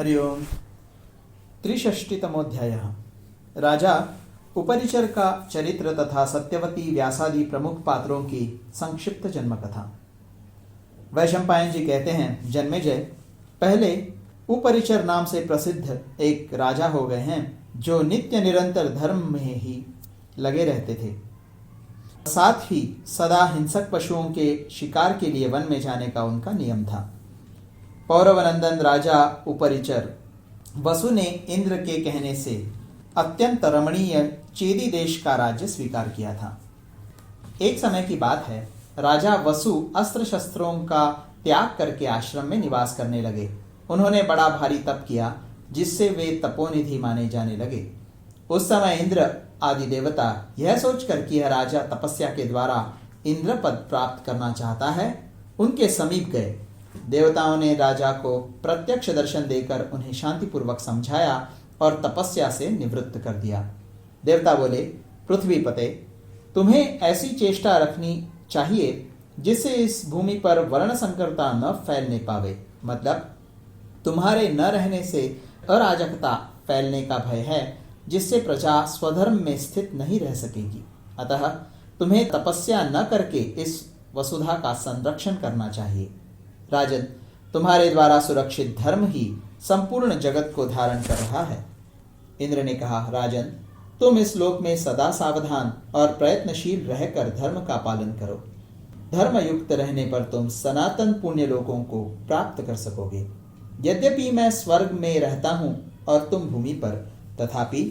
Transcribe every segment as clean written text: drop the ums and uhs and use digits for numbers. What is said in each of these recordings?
हरि ओम। 63तमोऽध्यायः। राजा उपरिचर का चरित्र तथा सत्यवती व्यासादि प्रमुख पात्रों की संक्षिप्त जन्म कथा। वैशंपायन जी कहते हैं, जन्मेजय पहले उपरिचर नाम से प्रसिद्ध एक राजा हो गए हैं, जो नित्य निरंतर धर्म में ही लगे रहते थे। साथ ही सदा हिंसक पशुओं के शिकार के लिए वन में जाने का उनका नियम था। पौरवनंदन राजा उपरिचर वसु ने इंद्र के कहने से अत्यंत रमणीय चेदी देश का राज्य स्वीकार किया था। एक समय की बात है, राजा वसु अस्त्र शस्त्रों का त्याग करके आश्रम में निवास करने लगे। उन्होंने बड़ा भारी तप किया, जिससे वे तपोनिधि माने जाने लगे। उस समय इंद्र आदि देवता यह सोचकर कि यह राजा तपस्या के द्वारा इंद्र पद प्राप्त करना चाहता है, उनके समीप गए। देवताओं ने राजा को प्रत्यक्ष दर्शन देकर उन्हें शांतिपूर्वक समझाया और तपस्या से निवृत्त कर दिया। देवता बोले, पृथ्वीपते, तुम्हें ऐसी चेष्टा रखनी चाहिए जिससे इस भूमि पर वर्ण संकरता न फैलने पावे। मतलब तुम्हारे न रहने से अराजकता फैलने का भय है, जिससे प्रजा स्वधर्म में स्थित नहीं रह सकेगी। अतः तुम्हें तपस्या न करके इस वसुधा का संरक्षण करना चाहिए। राजन, तुम्हारे द्वारा सुरक्षित धर्म ही संपूर्ण जगत को धारण कर रहा है। इंद्र ने कहा, राजन, तुम इस लोक में सदा सावधान और प्रयत्नशील रहकर धर्म का पालन करो। धर्म युक्त रहने पर तुम सनातन पुण्य लोकों को प्राप्त कर सकोगे। यद्यपि मैं स्वर्ग में रहता हूँ और तुम भूमि पर, तथापि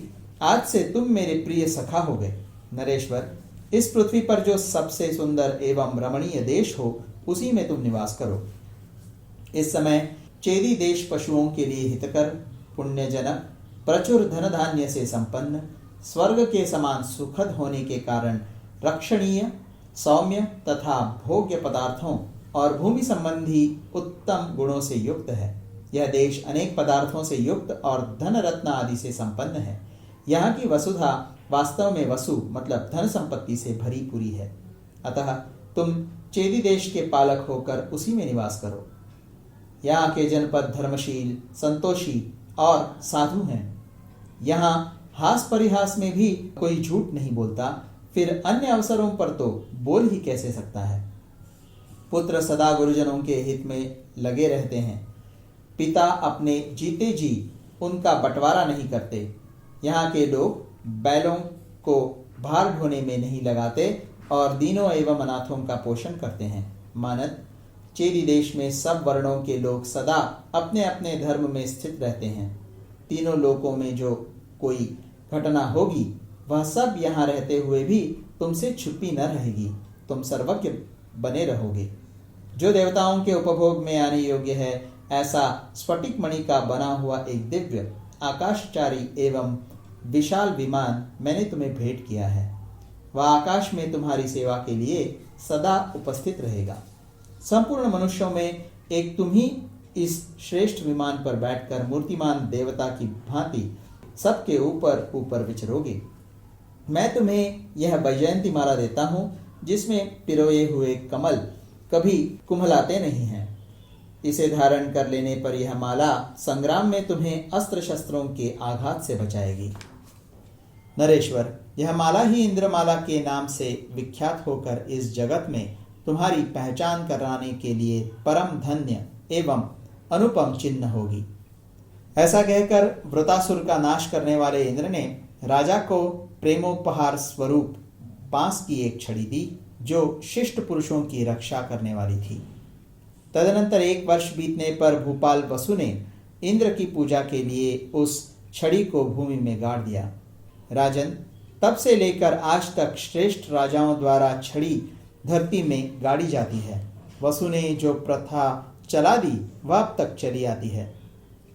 आज से तुम मेरे प्रिय सखा हो गए। नरेश्वर, इस पृथ्वी पर जो सबसे सुंदर एवं रमणीय देश हो, उसी में तुम निवास करो। इस समय चेदी देश पशुओं के लिए हितकर, पुण्यजनक, प्रचुर धन धान्य से संपन्न, स्वर्ग के समान सुखद होने के कारण रक्षणीय, सौम्य तथा भोग्य पदार्थों और भूमि संबंधी उत्तम गुणों से युक्त है। यह देश अनेक पदार्थों से युक्त और धन रत्न आदि से संपन्न है। यहाँ की वसुधा वास्तव में वसु मतलब धन संपत्ति से भरी पूरी है। अतः तुम चेदी देश के पालक होकर उसी में निवास करो। यहाँ के जनपद धर्मशील, संतोषी और साधु हैं। यहाँ हास परिहास में भी कोई झूठ नहीं बोलता, फिर अन्य अवसरों पर तो बोल ही कैसे सकता है। पुत्र सदा गुरुजनों के हित में लगे रहते हैं। पिता अपने जीते जी उनका बंटवारा नहीं करते। यहाँ के लोग बैलों को भार ढोने में नहीं लगाते और दीनों एवं अनाथों का पोषण करते हैं। मानद चेदी देश में सब वर्णों के लोग सदा अपने अपने धर्म में स्थित रहते हैं। तीनों लोकों में जो कोई घटना होगी, वह सब यहाँ रहते हुए भी तुमसे छुपी न रहेगी। तुम सर्वज्ञ बने रहोगे। जो देवताओं के उपभोग में आने योग्य है, ऐसा स्फटिक मणि का बना हुआ एक दिव्य आकाशचारी एवं विशाल विमान मैंने तुम्हें भेंट किया है। वह आकाश में तुम्हारी सेवा के लिए सदा उपस्थित रहेगा। संपूर्ण मनुष्यों में एक तुम ही इस श्रेष्ठ विमान पर बैठकर मूर्तिमान देवता की भांति सबके ऊपर ऊपर विचरोगे। मैं तुम्हें यह वैजयंती माला देता हूँ, जिसमें पिरोए हुए कमल कभी कुम्हलाते नहीं हैं। इसे धारण कर लेने पर यह माला संग्राम में तुम्हें अस्त्र शस्त्रों के आघात से बचाएगी। नरेश्वर, यह माला ही इंद्रमाला के नाम से विख्यात होकर इस जगत में तुम्हारी पहचान कराने के लिए परम धन्य एवं अनुपम चिन्ह होगी। ऐसा कहकर वृतासुर का नाश करने वाले इंद्र ने राजा को प्रेमोपहार स्वरूप बांस की एक छड़ी दी, जो शिष्ट पुरुषों की रक्षा करने वाली थी। तदनंतर 1 वर्ष बीतने पर भूपाल वसु ने इंद्र की पूजा के लिए उस छड़ी को भूमि में गाड़ दिया। राजन, तब से लेकर आज तक श्रेष्ठ राजाओं द्वारा छड़ी धरती में गाड़ी जाती है। वसु ने जो प्रथा चला दी, वह अब तक चली आती है।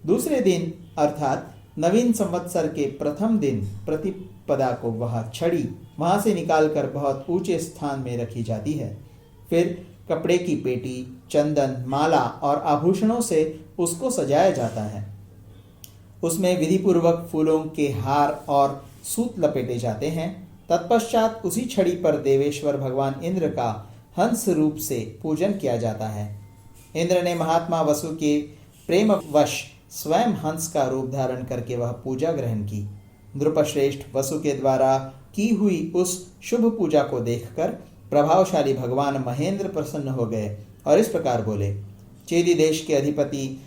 दूसरे दिन अर्थात नवीन संवत्सर के प्रथम दिन प्रतिपदा को वह छड़ी वहां से निकालकर बहुत ऊंचे स्थान में रखी जाती है। फिर कपड़े की पेटी, चंदन, माला और आभूषणों से उसको सजाया जाता है। उसमें विधिपूर्वक फूलों के हार और सूत लपेटे जाते हैं। तत्पश्चात उसी छड़ी पर देवेश्वर भगवान इंद्र का हंस रूप से पूजन किया जाता है। इंद्र ने महात्मा वसु के प्रेमवश स्वयं हंस का रूप धारण करके वह पूजा ग्रहण की। नृपश्रेष्ठ वसु के द्वारा की हुई उस शुभ पूजा को देखकर प्रभावशाली भगवान महेंद्र प्रसन्न हो गए और इस प्रकार बोले, चेदी देश के अधिपति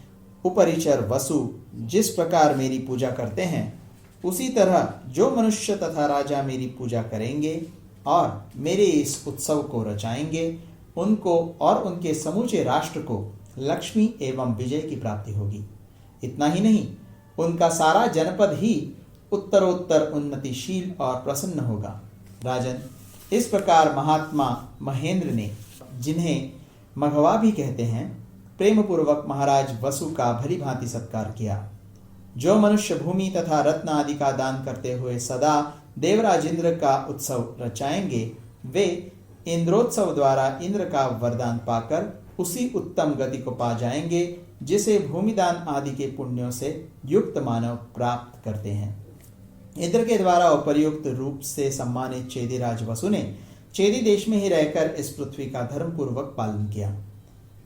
उपरिचर वसु जिस प्रकार मेरी पूजा करते हैं, उसी तरह जो मनुष्य तथा राजा मेरी पूजा करेंगे और मेरे इस उत्सव को रचाएंगे, उनको और उनके समूचे राष्ट्र को लक्ष्मी एवं विजय की प्राप्ति होगी। इतना ही नहीं, उनका सारा जनपद ही उत्तरोत्तर उन्नतिशील और प्रसन्न होगा। राजन, इस प्रकार महात्मा महेंद्र ने, जिन्हें मघवा भी कहते हैं, प्रेम पूर्वक महाराज वसु का भली भांति सत्कार किया। जो मनुष्य भूमि तथा रत्न आदि का दान करते हुए सदा देवराज इंद्र का उत्सव रचाएंगे, वे इंद्रोत्सव द्वारा इंद्र का वरदान पाकर उसी उत्तम गति को पा जाएंगे जिसे भूमिदान आदि के पुण्यों से युक्त मानव प्राप्त करते हैं। इंद्र के द्वारा उपर्युक्त रूप से सम्मानित चेदीराज वसु ने चेदी देश में ही रहकर इस पृथ्वी का धर्म पूर्वक पालन किया।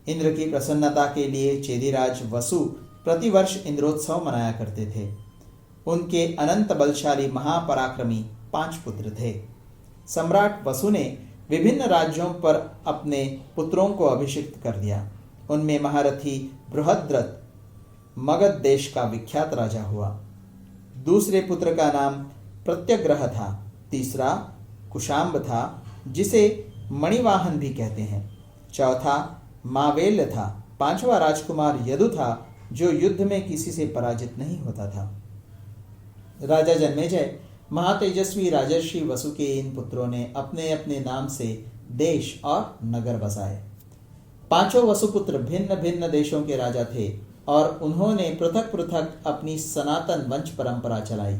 इंद्र की प्रसन्नता के लिए चेदीराज वसु प्रतिवर्ष इंद्रोत्सव मनाया करते थे। उनके अनंत बलशाली महापराक्रमी 5 पुत्र थे। सम्राट वसु ने विभिन्न राज्यों पर अपने पुत्रों को अभिषिक्त कर दिया। उनमें महारथी बृहद्रथ मगध देश का विख्यात राजा हुआ। दूसरे पुत्र का नाम प्रत्यग्रह था। तीसरा कुशाम्ब था, जिसे मणिवाहन भी कहते हैं। चौथा मावेल्य था। 5वां राजकुमार यदु था, जो युद्ध में किसी से पराजित नहीं होता था। राजा जन्मेजय महातेजस्वी राजर्षि वसु के इन पुत्रों ने अपने अपने नाम से देश और नगर बसाए। 5 वसुपुत्र भिन्न भिन्न देशों के राजा थे और उन्होंने पृथक पृथक अपनी सनातन वंश परंपरा चलाई।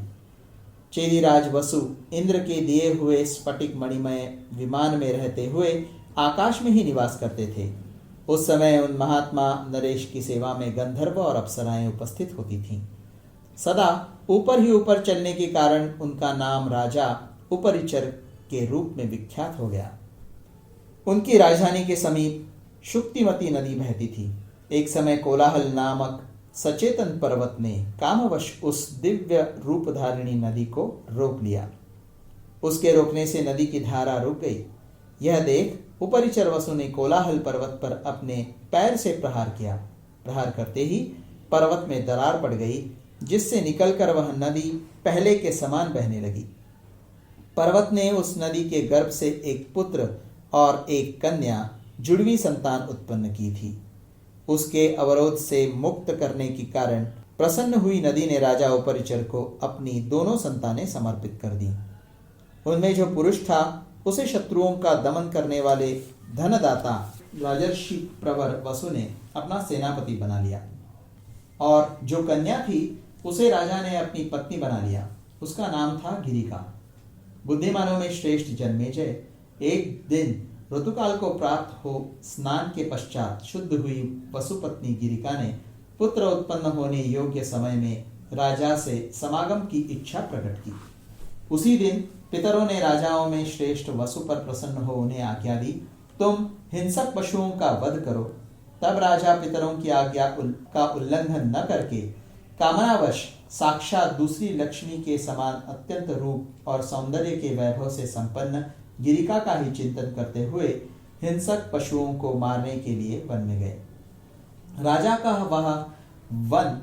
चेदीराज वसु इंद्र के दिए हुए स्फटिक मणिमय विमान में रहते हुए आकाश में ही निवास करते थे। उस समय उन महात्मा नरेश की सेवा में गंधर्व और अप्सराएं उपस्थित होती थीं। सदा ऊपर ही ऊपर चलने के कारण उनका नाम राजा उपरिचर के रूप में विख्यात हो गया। उनकी राजधानी के समीप शुक्तिमती नदी बहती थी। एक समय कोलाहल नामक सचेतन पर्वत ने कामवश उस दिव्य रूपधारिणी नदी को रोक लिया। उसके रोकने से नदी की धारा रुक गई। यह देख उपरिचर वसु ने कोलाहल पर्वत पर अपने पैर से प्रहार किया। प्रहार करते ही पर्वत में दरार पड़ गई, जिससे निकलकर वह नदी पहले के समान बहने लगी। पर्वत ने उस नदी के गर्भ से एक पुत्र और एक कन्या जुड़वी संतान उत्पन्न की थी। उसके अवरोध से मुक्त करने के कारण प्रसन्न हुई नदी ने राजा उपरिचर को अपनी दोनों संतानें समर्पित कर दी। उनमें जो पुरुष था, उसे शत्रुओं का दमन करने वाले धनदाता राजर्षि प्रवर वसु ने अपना सेनापति बना लिया और जो कन्या थी, उसे राजा ने अपनी पत्नी बना लिया। उसका नाम था गिरिका। बुद्धिमानों में श्रेष्ठ जन्मेजय एक दिन ऋतुकाल को प्राप्त हो स्नान के पश्चात शुद्ध हुई वसुपत्नी गिरिका ने पुत्र उत्पन्न होने योग्य समय में राजा से समागम की इच्छा प्रकट की। उसी दिन पितरों ने राजाओं में श्रेष्ठ वसु पर प्रसन्न हो उन्हें आज्ञा दी, तुम हिंसक पशुओं का वध करो। तब राजा पितरों की आज्ञा का उल्लंघन न करके कामनावश साक्षात दूसरी लक्ष्मी के समान अत्यंत रूप और सौंदर्य के वैभव से संपन्न गिरिका का ही चिंतन करते हुए हिंसक पशुओं को मारने के लिए वन में गए। राजा का वह वन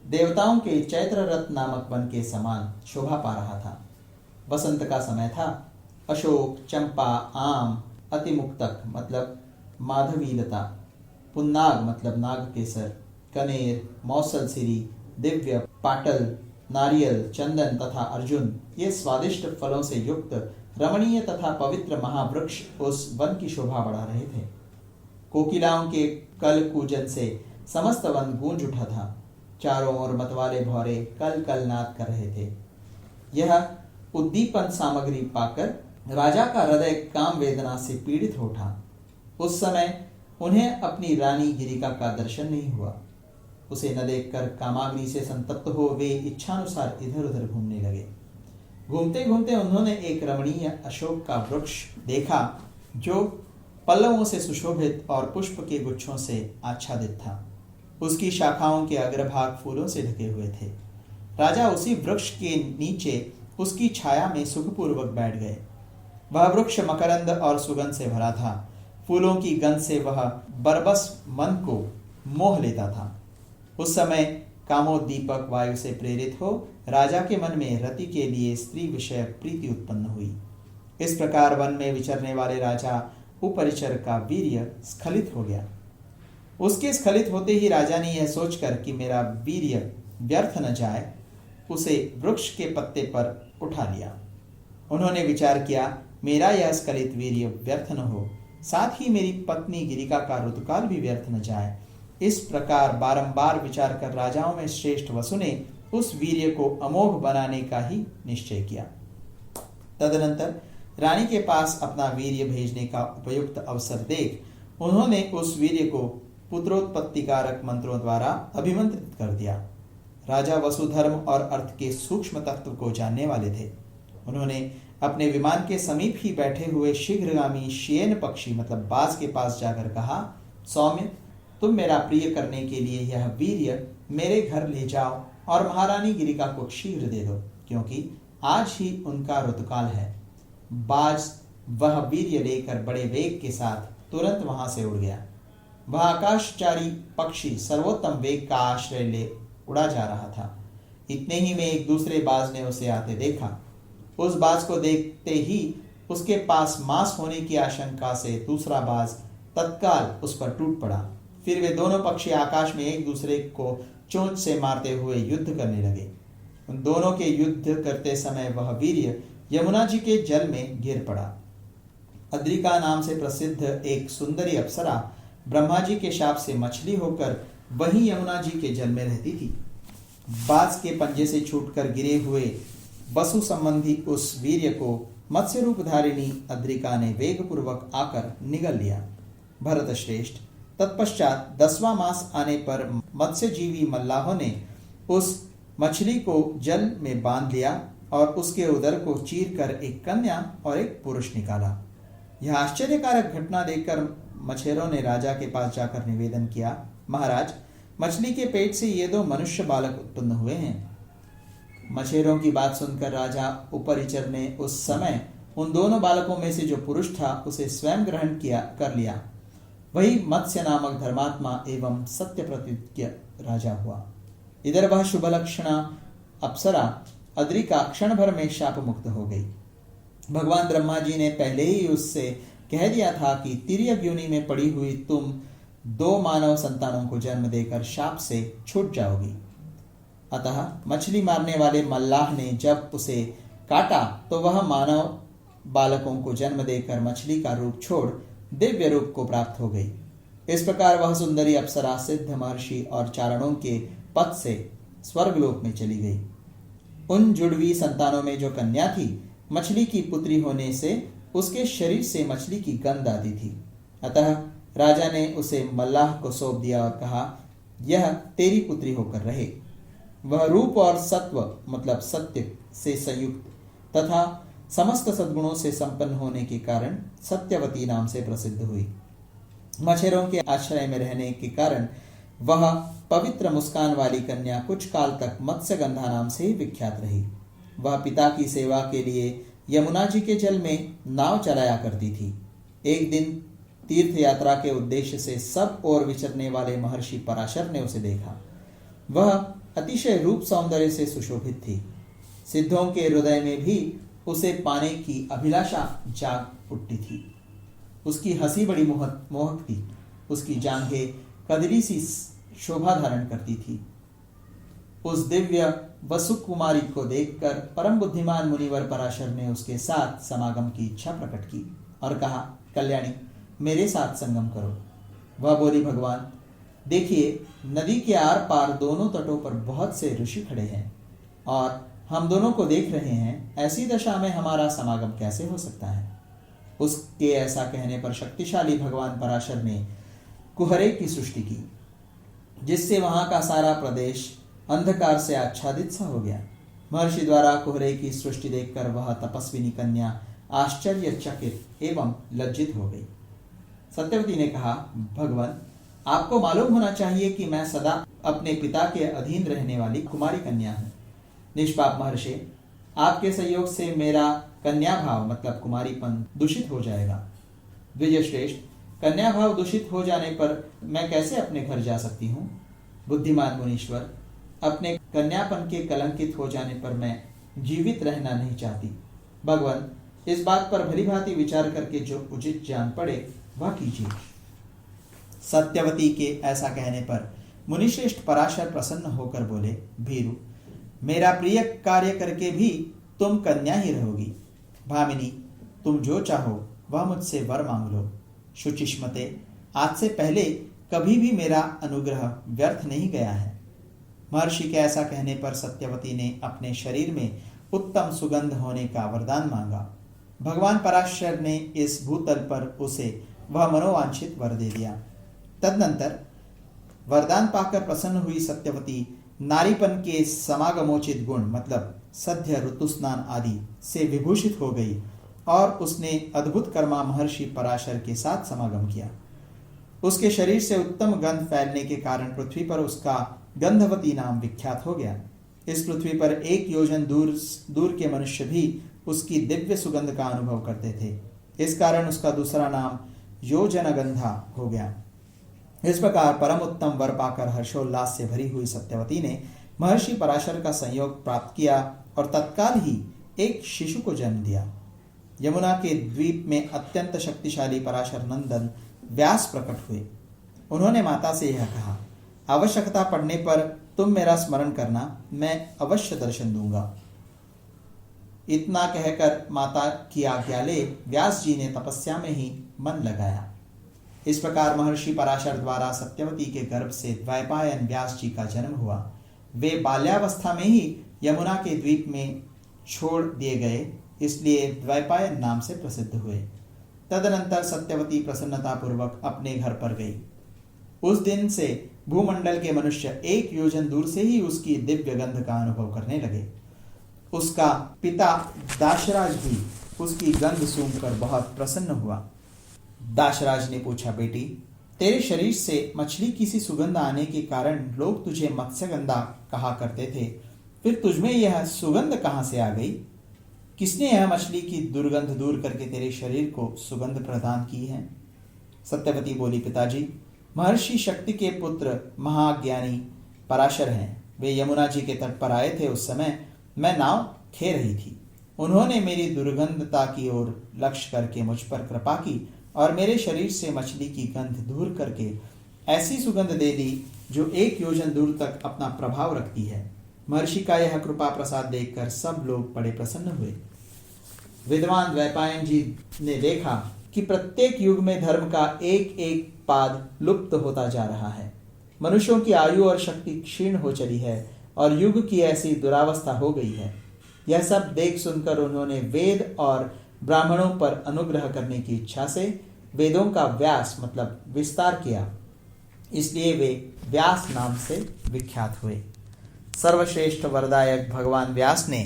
देवताओं के चैत्र रथ नामक वन के समान शोभा पा रहा था। वसंत का समय था। अशोक, चंपा, आम, अतिमुक्तक मतलब माधवीलता, पुन्नाग मतलब नागकेसर, कनेर, मौसलसिरी, दिव्य, पाटल, नारियल, चंदन तथा अर्जुन, ये स्वादिष्ट फलों से युक्त रमणीय तथा पवित्र महावृक्ष उस वन की शोभा बढ़ा रहे थे। कोकिलाओं के कल कूजन से समस्त वन गूंज उठा था। चारों ओर मतवाले भौरे कल कल नाद कर रहे थे। यह उद्दीपन सामग्री पाकर राजा का हृदय काम वेदना से पीड़ित हो उठा। उस समय उन्हें अपनी रानी गिरिका का दर्शन नहीं हुआ। उसे न देखकर कामाग्नि से संतप्त हो वे इच्छानुसार इधर उधर घूमने लगे। घूमते घूमते उन्होंने एक रमणीय अशोक का वृक्ष देखा जो पल्लवों से सुशोभित और पुष्प के गुच्छों से आच्छादित था। उसकी शाखाओं के अग्रभाग फूलों से ढके हुए थे। राजा उसी वृक्ष के नीचे उसकी छाया में सुखपूर्वक बैठ गए। वह वृक्ष मकरंद और सुगंध से भरा था। फूलों की गंध से वह बरबस मन को मोह लेता था। उस समय कामोद्दीपक वायु से प्रेरित हो राजा के मन में रति के लिए स्त्री विषय प्रीति उत्पन्न हुई। इस प्रकार वन में विचरने वाले राजा उपरिचर का वीर्य स्खलित हो गया। उसके स्खलित होते ही राजा ने यह सोचकर कि मेरा वीर्य व्यर्थ न जाए, उसे वृक्ष के पत्ते पर उठा लिया। उन्होंने विचार किया, मेरा यह स्खलित वीर्य व्यर्थ न हो, साथ ही मेरी पत्नी गिरिका का ऋतुकाल भी व्यर्थ न जाए। इस प्रकार बारंबार विचार कर राजाओं में श्रेष्ठ वसु ने उस वीर्य को अमोघ बनाने का ही निश्चय किया। तदनंतर रानी के पास अपना वीर्य भेजने का उपयुक्त अवसर देख उन्होंने उस वीर्य को पुत्रोत्पत्तिकारक मंत्रों द्वारा अभिमंत्रित कर दिया। राजा वसुधर्म और अर्थ के सूक्ष्म तत्व को जानने वाले थे। उन्होंने अपने विमान के समीप ही बैठे हुए शीघ्रगामी शियेन पक्षी मतलब बाज के पास जाकर कहा, सौम्य, तुम मेरा प्रिय करने के लिए यह वीर्य मेरे घर ले जाओ और महारानी गिरिका को शीघ्र दे दो, क्योंकि आज ही उनका ऋतुकाल है। बाज वह वीर्य लेकर बड़े वेग के साथ तुरंत वहां से उड़ गया। वह आकाशचारी पक्षी सर्वोत्तम वेग का आश्रय ले उड़ा जा रहा था। इतने ही में एक दूसरे बाज ने उसे आते देखा। उस बाज को देखते ही उसके पास मांस होने की आशंका से दूसरा बाज तत्काल उस पर टूट पड़ा। फिर वे दोनों पक्षी आकाश में एक दूसरे को चोंच से मारते हुए युद्ध करने लगे। उन दोनों के युद्ध करते समय वह वीर्य यमुना जी के जल में गिर पड़ा। अद्रिका नाम से प्रसिद्ध एक सुंदरी अप्सरा ब्रह्मा जी के शाप से मछली होकर वहीं यमुना जी के जल में रहती थी। बाज के पंजे से छूटकर गिरे हुए वसु संबंधी उस वीर्य को मत्स्य रूप धारिणी अद्रिका ने वेगपूर्वक आकर निगल लिया। भरत श्रेष्ठ, तत्पश्चात 10वां मास आने पर मत्स्यजीवी मल्लाहों ने उस मछली को जल में बांध लिया और उसके उदर को चीर कर एक कन्या और एक पुरुष निकाला। यह आश्चर्यकारक घटना देखकर मछेरों ने राजा के पास जाकर निवेदन किया, महाराज, मछली के पेट से ये 2 मनुष्य बालक उत्पन्न हुए हैं। मछेरों की बात सुनकर राजा उपरिचर ने उस समय उन दोनों बालकों में से जो पुरुष था उसे स्वयं ग्रहण कर लिया। वही मत्स्य नामक धर्मात्मा एवं सत्य प्रतिज्ञ राजा हुआ। इधर वह शुभ लक्षणा अप्सरा अद्रिका क्षण भर में शाप मुक्त हो गई। भगवान ब्रह्मा जी ने पहले ही उससे कह दिया था कि तिर्यक योनि में पड़ी हुई तुम 2 मानव संतानों को जन्म देकर शाप से छूट जाओगी। अतः मछली मारने वाले मल्लाह ने जब उसे काटा तो वह मानव बालकों को जन्म देकर मछली का रूप छोड़ दिव्य रूप को प्राप्त हो गई। इस प्रकार वह सुंदरी अप्सरा सिद्ध महर्षि और चारणों के पथ से स्वर्गलोक में चली गई। उन जुड़वी संतानों में जो कन्या थी, मछली की पुत्री होने से उसके शरीर से मछली की गंध आती थी। अतः राजा ने उसे मल्लाह को सौंप दिया और कहा, यह तेरी पुत्री होकर रहे। वह रूप और सत्व मतलब सत्य से संयुक्त तथा समस्त सद्गुणों से संपन्न होने के कारण सत्यवती नाम से प्रसिद्ध हुई। मछेरों के आश्रय में रहने के कारण वह पवित्र मुस्कान वाली कन्या कुछ काल तक मत्स्यगंधा नाम से ही विख्यात रही। वह पिता की सेवा के लिए यमुना जी के जल में नाव चलाया करती थी। एक दिन तीर्थ यात्रा के उद्देश्य से सब ओर विचरने वाले महर्षि पराशर ने उसे देखा। वह अतिशय रूप सौंदर्य से सुशोभित थी। सिद्धों के हृदय में भी उसे पाने की अभिलाषा जाग उठती थी। उसकी हंसी बड़ी मोहक थी। उसकी जांघें कदली सी शोभा धारण करती थी। उस दिव्य वसु कुमारी को देखकर परम बुद्धिमान मुनिवर पराशर ने उसके साथ समागम की इच्छा प्रकट की और कहा, कल्याणी, मेरे साथ संगम करो। वह बोली, भगवान, देखिए, नदी के आर पार दोनों तटों पर बहुत से ऋषि खड़े हैं और हम दोनों को देख रहे हैं। ऐसी दशा में हमारा समागम कैसे हो सकता है? उसके ऐसा कहने पर शक्तिशाली भगवान पराशर ने कुहरे की सृष्टि की, जिससे वहां का सारा प्रदेश अंधकार से आच्छादित सा हो गया। महर्षि द्वारा कुहरे की सृष्टि देखकर वह तपस्विनी कन्या आश्चर्यचकित एवं लज्जित हो गई। सत्यवती ने कहा, भगवान, आपको मालूम होना चाहिए कि मैं सदा अपने पिता के अधीन रहने वाली कुमारी कन्या हूँ। निष्पाप महर्षि, आपके सहयोग से मेरा कन्या भाव मतलब कुमारीपन दूषित हो जाएगा। द्विज श्रेष्ठ, कन्या भाव दूषित हो जाने पर मैं कैसे अपने घर जा सकती हूँ? बुद्धिमान मुनीश्वर, अपने कन्यापन के कलंकित हो जाने पर मैं जीवित रहना नहीं चाहती। भगवान, इस बात पर भली भांति विचार करके जो उचित जान पड़े वह कीजिए। सत्यवती के ऐसा कहने पर मुनिश्रेष्ठ पराशर प्रसन्न होकर बोले, भीरु, मेरा प्रिय कार्य करके भी तुम कन्या ही रहोगी। भामिनी, तुम जो चाहो वह मुझसे वर मांग लो। शुचिष्मते, आज से पहले कभी भी मेरा अनुग्रह व्यर्थ नहीं गया है। महर्षि के ऐसा कहने पर सत्यवती ने अपने शरीर में उत्तम सुगंध होने का वरदान मांगा। भगवान पराशर ने इस भूतल पर उसे वह मनोवांछित वर दे दिया। तदनंतर वरदान पाकर प्रसन्न हुई सत्यवती नारीपन के समागमोचित गुण मतलब सद्य ऋतुस्नान आदि से विभूषित हो गई और उसने अद्भुत कर्मा महर्षि पराशर के साथ समागम किया। उसके शरीर से उत्तम गंध फैलने के कारण पृथ्वी पर उसका गंधवती नाम विख्यात हो गया। इस पृथ्वी पर 1 योजन दूर के मनुष्य भी उसकी दिव्य सुगंध का अनुभव करते थे। इस कारण उसका दूसरा नाम योजनगंधा हो गया। इस प्रकार परम उत्तम वर पाकर हर्षोल्लास से भरी हुई सत्यवती ने महर्षि पराशर का संयोग प्राप्त किया और तत्काल ही एक शिशु को जन्म दिया। यमुना के द्वीप में अत्यंत शक्तिशाली पराशर नंदन व्यास प्रकट हुए। उन्होंने माता से यह कहा, आवश्यकता पड़ने पर तुम मेरा स्मरण करना, मैं अवश्य दर्शन दूंगा। इतना कहकर माता की आज्ञा ले व्यास जी ने तपस्या में ही मन लगाया। इस प्रकार महर्षि पराशर द्वारा सत्यवती के गर्भ से द्वैपायन व्यास जी का जन्म हुआ। वे बाल्यावस्था में ही यमुना के द्वीप में छोड़ दिए गए, इसलिए द्वैपायन नाम से प्रसिद्ध हुए। तदनंतर सत्यवती प्रसन्नता पूर्वक अपने घर पर गई। उस दिन से भूमंडल के मनुष्य 1 योजन दूर से ही उसकी दिव्य गंध का अनुभव करने लगे। उसका पिता दाशराज भी उसकी गंध सूंघकर बहुत प्रसन्न हुआ। दाशराज ने पूछा, बेटी, तेरे शरीर से मछली की सी सुगंध आने के कारण लोग तुझे मत्स्यगंधा कहा करते थे, फिर तुझमें यह सुगंध कहां से आ गई? किसने यह मछली की दुर्गंध दूर करके तेरे शरीर को सुगंध प्रदान की है? सत्यवती बोली, पिताजी, महर्षि शक्ति के पुत्र महाज्ञानी पराशर हैं। वे यमुना जी के तट पर आए थे। उस समय मैं नाव खे रही थी। उन्होंने मेरी दुर्गंधता की ओर लक्ष्य करके मुझ पर कृपा की और मेरे शरीर से मछली की गंध दूर करके ऐसी सुगंध दे दी जो 1 योजन दूर तक अपना प्रभाव रखती है। महर्षि का यह कृपा प्रसाद देखकर सब लोग बड़े प्रसन्न हुए। विद्वान द्वैपायन जी ने देखा कि प्रत्येक युग में धर्म का एक एक पाद लुप्त होता जा रहा है। मनुष्यों की आयु और शक्ति क्षीण हो चली है और युग की ऐसी दुरावस्था हो गई है। यह सब देख सुनकर उन्होंने वेद और ब्राह्मणों पर अनुग्रह करने की इच्छा से वेदों का व्यास मतलब विस्तार किया। इसलिए वे व्यास नाम से विख्यात हुए। सर्वश्रेष्ठ वरदायक भगवान व्यास ने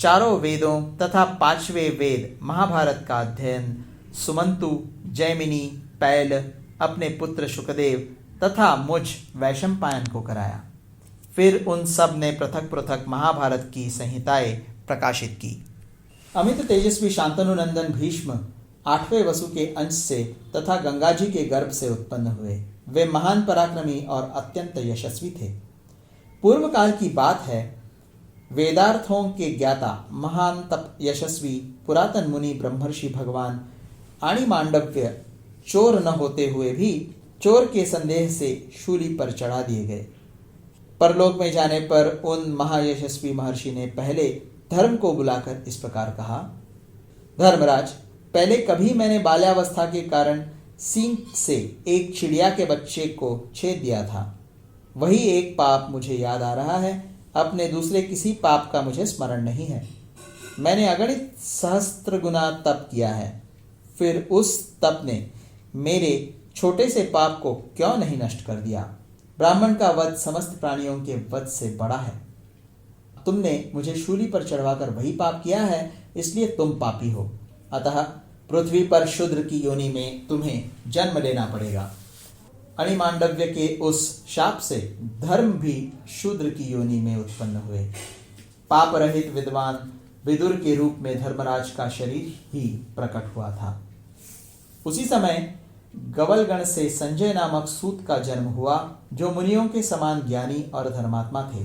चारों वेदों तथा 5वें वेद महाभारत का अध्ययन सुमंतु, जैमिनी, पैल, अपने पुत्र शुकदेव तथा मुझ वैशंपायन को कराया। फिर उन सब ने पृथक पृथक महाभारत की संहिताएं प्रकाशित की। अमित तेजस्वी शांतनु नंदन भीष्म 8वें वसु के अंश से तथा गंगा जी के गर्भ से उत्पन्न हुए। वे महान पराक्रमी और अत्यंत यशस्वी थे। पूर्व काल की बात है, वेदार्थों के ज्ञाता महान तप यशस्वी पुरातन मुनि ब्रह्मर्षि भगवान आणिमांडव्य चोर न होते हुए भी चोर के संदेह से शूली पर चढ़ा दिए गए। परलोक में जाने पर उन महायशस्वी महर्षि ने पहले धर्म को बुलाकर इस प्रकार कहा, धर्मराज, पहले कभी मैंने बाल्यावस्था के कारण सींग से एक चिड़िया के बच्चे को छेद दिया था। वही एक पाप मुझे याद आ रहा है। अपने दूसरे किसी पाप का मुझे स्मरण नहीं है। मैंने अगणित सहस्त्र गुना तप किया है, फिर उस तप ने मेरे छोटे से पाप को क्यों नहीं नष्ट कर दिया? ब्राह्मण का वध समस्त प्राणियों के वध से बड़ा है। तुमने मुझे शूली पर चढ़वाकर वही पाप किया है, इसलिए तुम पापी हो। अतः पृथ्वी पर शूद्र की योनि में तुम्हें जन्म लेना पड़ेगा। अणिमांडव्य के उस शाप से धर्म भी शूद्र की योनि में उत्पन्न हुए। पाप रहित विद्वान विदुर के रूप में धर्मराज का शरीर ही प्रकट हुआ था। उसी समय गवलगण से संजय नामक सूत का जन्म हुआ, जो मुनियों के समान ज्ञानी और धर्मात्मा थे।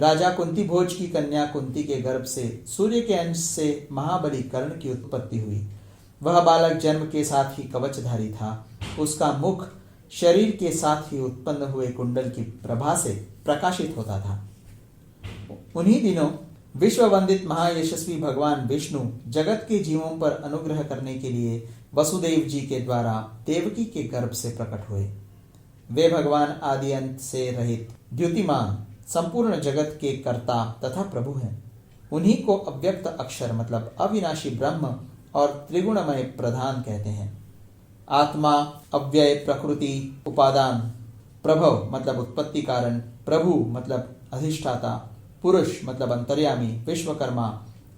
राजा कुंती भोज की कन्या कुंती के गर्भ से सूर्य के अंश से महाबली कर्ण की उत्पत्ति हुई। वह बालक जन्म के साथ ही कवचधारी था। उसका मुख शरीर के साथ ही उत्पन्न हुए कुंडल की प्रभा से प्रकाशित होता था। उन्हीं दिनों विश्व वंदित महायशस्वी भगवान विष्णु जगत के जीवों पर अनुग्रह करने के लिए वसुदेव जी के द्वारा देवकी के गर्भ से प्रकट हुए। वे भगवान आदि अंत से रहित द्युतिमान संपूर्ण जगत के कर्ता तथा प्रभु हैं। उन्हीं को अव्यक्त अक्षर मतलब अविनाशी ब्रह्म और त्रिगुणमय प्रधान कहते हैं। आत्मा, अव्यय, प्रकृति, उपादान, प्रभव मतलब उत्पत्ति कारण, प्रभु मतलब अधिष्ठाता, पुरुष मतलब अंतर्यामी, विश्वकर्मा,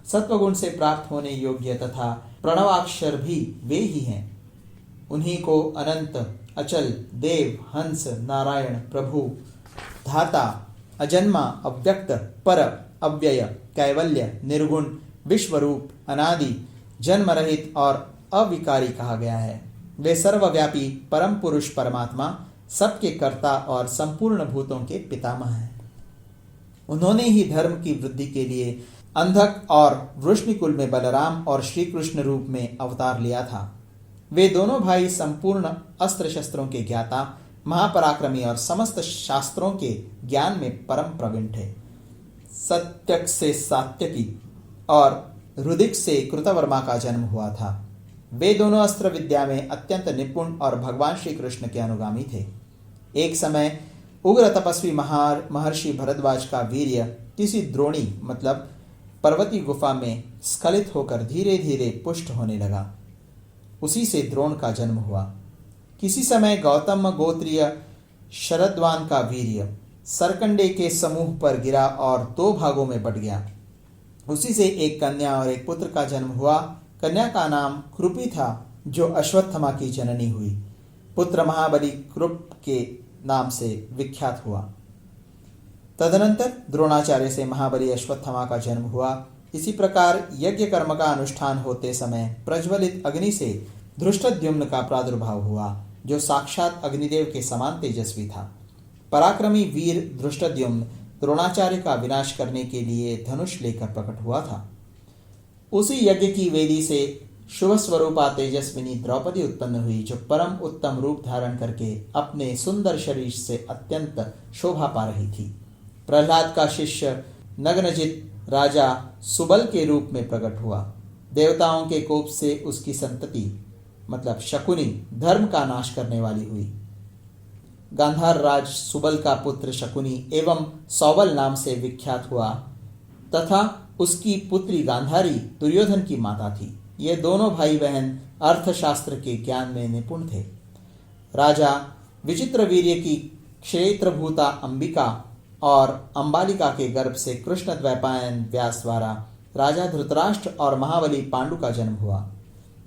सत्वगुण से प्राप्त होने योग्य तथा प्रणवाक्षर भी वे ही हैं। उन्हीं को अनंत, अचल, देव, हंस, नारायण, प्रभु, धाता, अजन्मा, अव्यक्त, पर, अव्यय, कैवल्य, निर्गुण, विश्वरूप, अनादि, जन्म रहित और अविकारी कहा गया है। वे सर्वव्यापी परम पुरुष परमात्मा, सबके कर्ता और संपूर्ण भूतों के पितामह हैं। उन्होंने ही धर्म की वृद्धि के लिए अंधक और वृष्णिकुल में बलराम और श्री कृष्ण रूप में अवतार लिया था। वे दोनों भाई संपूर्ण अस्त्र शस्त्रों के ज्ञाता, महापराक्रमी और समस्त शास्त्रों के ज्ञान में परम प्रवीण थे। सत्यक से सात्यकी और रुदिक से कृतवर्मा का जन्म हुआ था। वे दोनों अस्त्र विद्या में अत्यंत निपुण और भगवान श्री कृष्ण के अनुगामी थे। एक समय उग्र तपस्वी महर्षि भरद्वाज का वीर्य किसी द्रोणी मतलब पर्वती गुफा में स्खलित होकर धीरे धीरे पुष्ट होने लगा। उसी से द्रोण का जन्म हुआ। किसी समय गौतम गोत्रीय शरद्वान का वीर्य सरकंडे के समूह पर गिरा और दो भागों में बट गया। उसी से एक कन्या और एक पुत्र का जन्म हुआ। कन्या का नाम कृपी था, जो अश्वत्थमा की जननी हुई। पुत्र महाबली कृप के नाम से विख्यात हुआ। तदनंतर द्रोणाचार्य से महाबली अश्वत्थमा का जन्म हुआ। इसी प्रकार यज्ञ कर्म का अनुष्ठान होते समय प्रज्वलित अग्नि से धृष्टद्युम्न का प्रादुर्भाव हुआ, जो साक्षात अग्निदेव के समान तेजस्वी था। पराक्रमी वीर धृष्टद्युम्न द्रोणाचार्य का विनाश करने के लिए धनुष लेकर प्रकट हुआ था। उसी यज्ञ की वेदी से शुभ स्वरूपा तेजस्विनी द्रौपदी उत्पन्न हुई, जो परम उत्तम रूप धारण करके अपने सुंदर शरीर से अत्यंत शोभा पा रही थी। प्रहलाद का शिष्य नग्नजित राजा सुबल के रूप में प्रकट हुआ। देवताओं के कोप से उसकी संतति मतलब शकुनी धर्म का नाश करने वाली हुई। गांधार राज सुबल का पुत्र शकुनी एवं सौबल नाम से विख्यात हुआ तथा उसकी पुत्री गांधारी दुर्योधन की माता थी। ये दोनों भाई बहन अर्थशास्त्र के ज्ञान में निपुण थे। राजा विचित्र वीर्य की क्षेत्रभूता अंबिका और अंबालिका के गर्भ से कृष्ण द्वैपायन व्यास द्वारा राजा धृतराष्ट्र और महाबली पांडु का जन्म हुआ।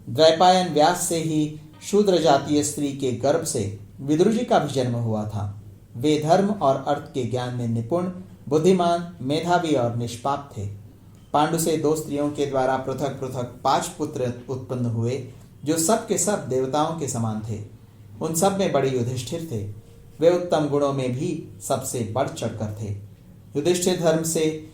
द्वैपायन व्यास से ही शूद्र जातीय स्त्री के गर्भ से विदुर जी का भी जन्म हुआ था। वे धर्म और अर्थ के ज्ञान में निपुण, बुद्धिमान, मेधावी और निष्पाप थे। पांडु से दो स्त्रियों के द्वारा पृथक पृथक 5 पुत्र उत्पन्न हुए, जो सब के सब देवताओं के समान थे। उन सब में बड़े युधिष्ठिर थे। वे उत्तम गुणों में भी सबसे बढ़ चढ़कर थे। युधिष्ठिर धर्म से,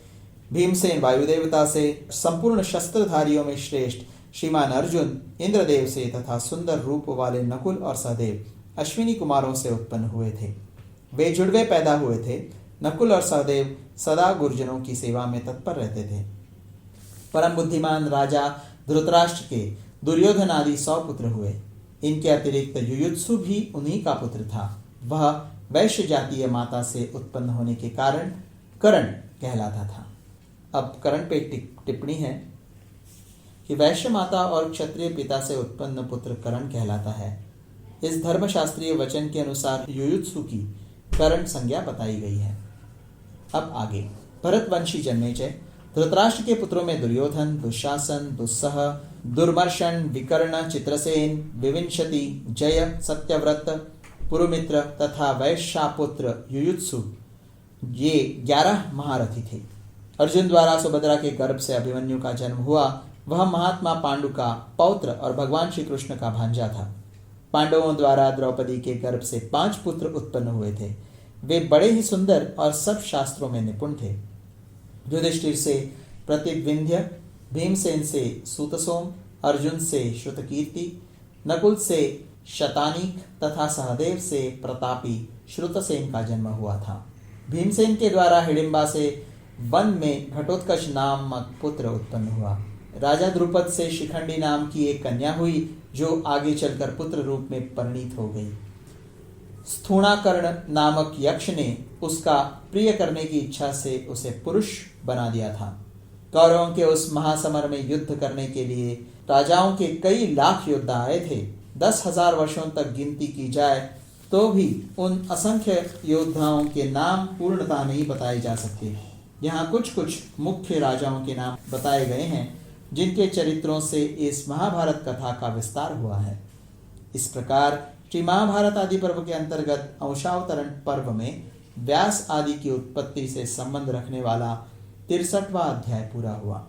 भीमसेन वायुदेवता से, संपूर्ण शस्त्रधारियों में श्रेष्ठ श्रीमान अर्जुन इंद्रदेव से तथा सुंदर रूप वाले नकुल और सहदेव अश्विनी कुमारों से उत्पन्न हुए थे। वे जुड़वे पैदा हुए थे। नकुल और सहदेव सदा गुरुजनों की सेवा में तत्पर रहते थे। परम बुद्धिमान राजा धृतराष्ट्र के दुर्योधन आदि 100 पुत्र हुए। इनके अतिरिक्त युयुत्सु भी उन्हीं का पुत्र था। वह वैश्य जातीय माता से उत्पन्न होने के कारण कर्ण कहलाता था। अब कर्ण पे टिप्पणी है कि वैश्य माता और क्षत्रिय पिता से उत्पन्न पुत्र कर्ण कहलाता है। इस धर्मशास्त्रीय वचन के अनुसार युयुत्सु की कर्ण संज्ञा बताई गई है। अब आगे भरतवंशी जन्मेजय। धृतराष्ट्र के पुत्रों में दुर्योधन, दुशासन, दुस्सह, दुर्मर्शन, विकर्ण, चित्रसेन, विविंशति, जय, सत्यव्रत, पुरुमित्र तथा वैश्यापुत्र युयुत्सु, ये 11 महारथी थे। अर्जुन द्वारा सुभद्रा के गर्भ से अभिमन्यु का जन्म हुआ। वह महात्मा पांडु का पौत्र और भगवान श्री कृष्ण का भांजा था। पांडवों द्वारा द्रौपदी के गर्भ से 5 पुत्र उत्पन्न हुए थे। वे बड़े ही सुंदर और सब शास्त्रों में निपुण थे। युधिष्ठिर से प्रतिविंध्य, भीमसेन से सूतसोम, अर्जुन से श्रुतकीर्ति, नकुल से शतानीक तथा सहदेव से प्रतापी श्रुतसेन का जन्म हुआ था। भीमसेन के द्वारा हिडिंबा से वन में घटोत्कच नामक पुत्र उत्पन्न हुआ। राजा द्रुपद से शिखंडी नाम की एक कन्या हुई, जो आगे चलकर पुत्र रूप में परिणीत हो गई। स्थूणाकर्ण नामक यक्ष ने उसका प्रिय करने की इच्छा से उसे पुरुष बना दिया था। कौरवों के उस महासमर में युद्ध करने के लिए राजाओं के कई लाख योद्धा आए थे। 10,000 वर्षों तक गिनती की जाए तो भी उन असंख्य योद्धाओं के नाम पूर्णतः नहीं बताए जा सकते। यहाँ कुछ कुछ मुख्य राजाओं के नाम बताए गए हैं, जिनके चरित्रों से इस महाभारत कथा का विस्तार हुआ है। इस प्रकार श्री महाभारत आदि पर्व के अंतर्गत अंशावतरण पर्व में व्यास आदि की उत्पत्ति से संबंध रखने वाला 63वां अध्याय पूरा हुआ।